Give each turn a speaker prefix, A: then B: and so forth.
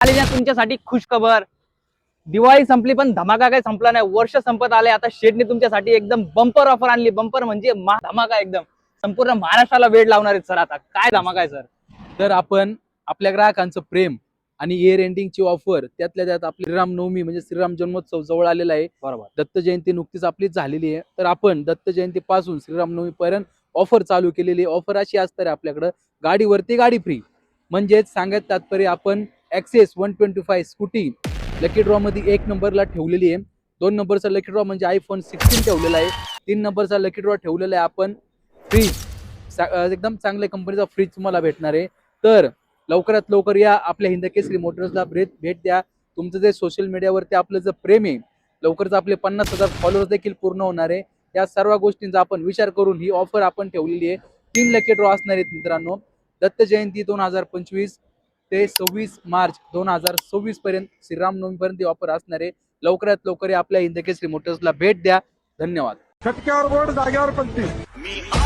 A: आली ना तुमच्यासाठी खुश खबर. दिवाळी संपली पण धमाका काय संपला नाही. वर्ष संपत आले, आता शेडने तुमच्यासाठी एकदम बंपर ऑफर आणली. बंपर म्हणजे धमाका एकदम. संपूर्ण महाराष्ट्राला वेळ लावणार आहे सर. आता काय धमाका आहे सर.
B: तर आपण आपल्या ग्राहकांचं प्रेम आणि इयर एंडिंगची ऑफर, त्यातल्या त्यात आपली श्रीरामनवमी म्हणजे श्रीराम जन्मोत्सव जवळ आलेला आहे.
A: बरोबर.
B: दत्त जयंती नुकतीच आपलीच झालेली आहे. तर आपण दत्त जयंती पासून श्रीरामनवमी पर्यंत ऑफर चालू केलेली आहे. ऑफर अशी असणार आहे आपल्याकडं, गाडीवरती गाडी फ्री. म्हणजेच सांगत तात्पर्य, आपण ॲक्सेस 125 स्कूटी लकी ड्रॉ मध्ये 1 नंबरला ठेवलेली आहे. 2 नंबरचा लकी ड्रॉ म्हणजे iPhone 16 ठेवलेला आहे. 3 नंबरचा लकी ड्रॉ ठेवलेला आहे आपण फ्रीज, एकदम चांगल्या कंपनीचा फ्रीज तुम्हाला भेटणार आहे. तर लवकरात लवकर या, आपल्या हिंदकेसरी मोटर्सला भेट द्या. तुमचं जे सोशल मीडियावरती आपलं जे प्रेम आहे, लवकरच आपले 50,000 फॉलोअर्स देखील पूर्ण होणार आहे. या सर्व गोष्टींचा आपण विचार करून ही ऑफर आपण ठेवलेली आहे. 3 लकी ड्रॉ असणार आहेत मित्रांनो. दत्त जयंती 2025 ते 26 मार्च 2026 पर्यंत, श्रीरामनवमी पर्यंत ही ऑफर असणार आहे. लवकरात लवकर आपल्या हिंदकेसरी मोटर्सला भेट द्या. धन्यवाद.
C: छटक्यावर बोर्ड, जागेवर पंक्ती.